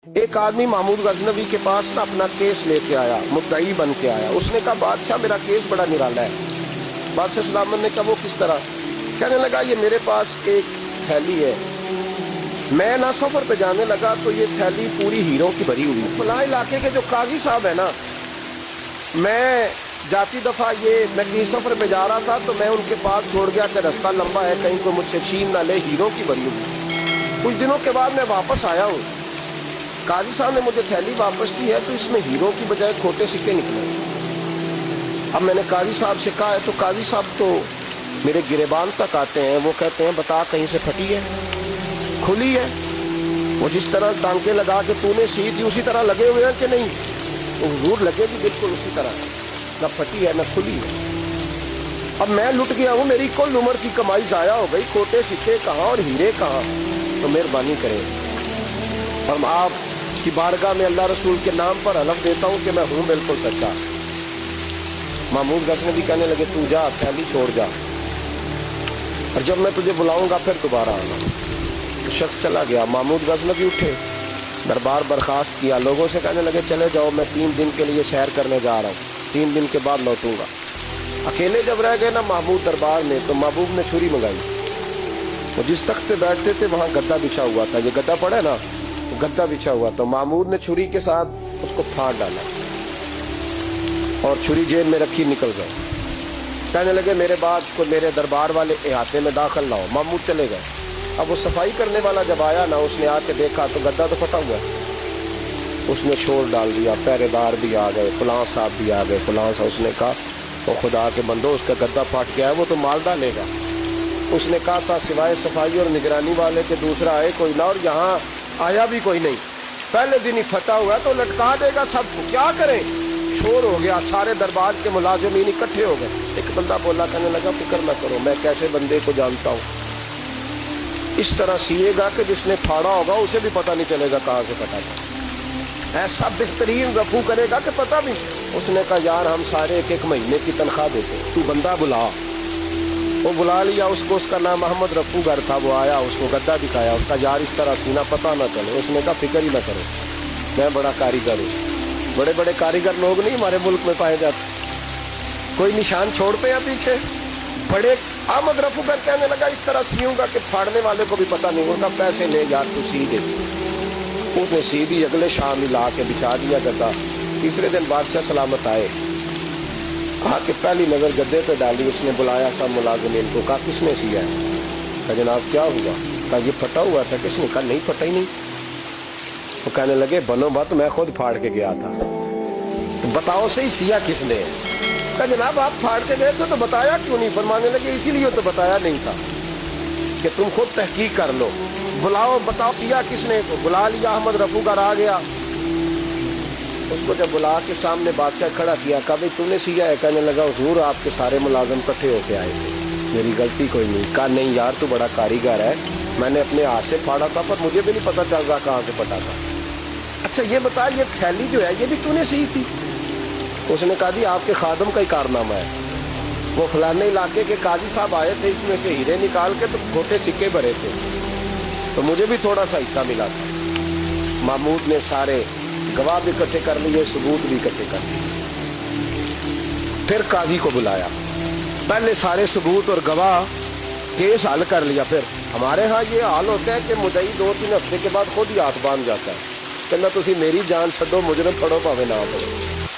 ایک آدمی محمود غزنوی کے پاس نا اپنا کیس لے کے آیا، مدعی بن کے آیا۔ اس نے کہا بادشاہ میرا کیس بڑا نرالا ہے۔ بادشاہ سلامت نے کہا وہ کس طرح؟ کہنے لگا یہ میرے پاس ایک تھیلی ہے، میں نا سفر پہ جانے لگا تو یہ تھیلی پوری ہیروں کی بھری ہوئی۔ فلاں علاقے کے جو قاضی صاحب ہے نا، میں جاتی دفعہ میں کہیں سفر پہ جا رہا تھا تو میں ان کے پاس چھوڑ گیا کہ رستہ لمبا ہے، کہیں کو مجھ سے چھین نہ لے، ہیروں کی بھری ہوئی۔ کچھ دنوں کے بعد میں واپس آیا ہوں، قاضی صاحب نے مجھے تھیلی واپس کی ہے تو اس میں ہیروں کی بجائے کھوٹے سکے نکلے۔ اب میں نے قاضی صاحب سے کہا ہے تو قاضی صاحب تو میرے گریبان تک آتے ہیں، وہ کہتے ہیں بتا کہیں سے پھٹی ہے، کھلی ہے؟ وہ جس طرح ٹانکے لگا کے تو نے سی تھی اسی طرح لگے ہوئے ہیں کہ نہیں؟ وہ حضور لگے گی بالکل اسی طرح، نہ پھٹی ہے نہ کھلی ہے۔ اب میں لٹ گیا ہوں، میری کل عمر کی کمائی ضائع ہو گئی، کھوٹے سکے کہاں اور ہیرے کہاں؟ تو مہربانی کریں اور آپ کی بارگاہ میں اللہ رسول کے نام پر حلف دیتا ہوں کہ میں ہوں بالکل سچا۔ محمود غزنوی کہنے لگے تو جا، تھیلی چھوڑ جا، اور جب میں تجھے بلاؤں گا پھر دوبارہ آنا۔ تو شخص چلا گیا۔ محمود غزنوی اٹھے، دربار برخاست کیا، لوگوں سے کہنے لگے چلے جاؤ، میں 3 دن کے لیے سیر کرنے جا رہا ہوں، 3 دن کے بعد لوٹوں گا۔ اکیلے جب رہ گئے نا محمود دربار میں تو محبوب نے چھری منگائی۔ وہ جس تخت پہ بیٹھتے تھے وہاں گدا بچھا ہوا تھا، یہ گدا پڑا ہے نا، گدا بچھا ہوا تو محمود نے چھری کے ساتھ اس کو پھاڑ ڈالا اور چھری جیب میں رکھی، نکل گئے۔ کہنے لگے میرے بعد کوئی میرے دربار والے احاطے میں داخل نہ ہو۔ محمود چلے گئے۔ اب وہ صفائی کرنے والا جب آیا نا، اس نے آ کے دیکھا تو گدا تو پھٹا ہوا ہے۔ اس نے شور ڈال دیا، پہرے دار بھی آ گئے، فلاں صاحب بھی آ گئے، فلاں صاحب۔ اس نے کہا وہ خدا کے بندو، اس کا گدا پھٹ گیا ہے، وہ تو مال ڈالے گا۔ اس نے کہا تھا سوائے صفائی اور نگرانی والے کے دوسرا آئے کوئی نہ، اور یہاں آیا بھی کوئی نہیں، پہلے دن ہی پھٹا ہوا ہے تو لٹکا دے گا سب کو، کیا کریں؟ شور ہو گیا، سارے دربار کے ملازمین اکٹھے ہو گئے۔ ایک بندہ بولا، کہنے لگا فکر نہ کرو، میں کیسے بندے کو جانتا ہوں، اس طرح سیے گا کہ جس نے پھاڑا ہوگا اسے بھی پتہ نہیں چلے گا کہاں سے پھٹا تھا، ایسا بہترین رفو کرے گا کہ پتہ بھی۔ اس نے کہا یار ہم سارے 1 مہینے کی تنخواہ دیتے ہیں، تو بندہ بلا۔ وہ بلا لیا اس کو، اس کا نام محمد رفو گر تھا۔ وہ آیا، اس کو گدا دکھایا، اس کا یار اس طرح سینہ پتہ نہ چلے۔ اس نے کہا فکر ہی نہ کرو، میں بڑا کاریگر ہوں۔ بڑے بڑے کاریگر لوگ نہیں ہمارے ملک میں پائے جاتے، کوئی نشان چھوڑتے ہیں پیچھے بڑے۔ احمد رفو گر کہنے لگا اس طرح سیوں گا کہ پھاڑنے والے کو بھی پتہ نہیں ہوگا، پیسے لے یار تو سی دے۔ اس نے سی دی، اگلے شام ہی لا کے بچھا دیا گدا۔ تیسرے دن بادشاہ سلامت آئے، آ کے پہلی نظر گدے پہ ڈالی۔ اس نے بلایا سب ملازمین کو، کہا کس نے سیا ہے؟ کہا جناب کیا ہوا؟ کہا یہ پھٹا ہوا تھا۔ کس نے؟ کہا نہیں پھٹا ہی نہیں۔ وہ کہنے لگے بنو بات، میں خود پھاڑ کے گیا تھا، تو بتاؤ صحیح سیا کس نے؟ کہا جناب آپ پھاڑ کے گئے تھے تو بتایا کیوں نہیں؟ فرمانے لگے اسی لیے تو بتایا نہیں تھا کہ تم خود تحقیق کر لو، بلاؤ بتاؤ سیا کس نے؟ تو بلا لیا، احمد رفو گر آ گیا۔ اس کو جب بلا کے سامنے بادشاہ کھڑا کیا، کہا بھائی تو نے سیا ہے؟ کہنے لگا حضور آپ کے سارے ملازم اکٹھے ہو کے آئے تھے، میری غلطی کوئی نہیں۔ کہا نہیں یار تو بڑا کاریگر ہے، میں نے اپنے ہاتھ سے پھاڑا تھا پر مجھے بھی نہیں پتہ چل رہا کہاں سے پھٹا تھا۔ اچھا یہ بتا یہ تھیلی جو ہے یہ بھی تو نے سی تھی؟ اس نے کہا جی آپ کے خادم کا ہی کارنامہ ہے، وہ فلانے علاقے کے قاضی صاحب آئے تھے، اس میں سے ہیرے نکال کے تو کھوٹے سکے بھرے تھے، تو مجھے بھی تھوڑا سا حصہ ملا تھا۔ محمود نے سارے گواہ بھی اکٹھے کر لیے، ثبوت بھی اکٹھے کر لیے۔ پھر قاضی کو بلایا، پہلے سارے ثبوت اور گواہ کیس حل کر لیا۔ پھر ہمارے ہاں یہ حال ہوتا ہے کہ مدعی 2-3 ہفتے کے بعد خود ہی ہاتھ باندھ جاتا ہے، کہنا تسی میری جان چھڈو، مجرم پھڑو پاوے نہ پڑو۔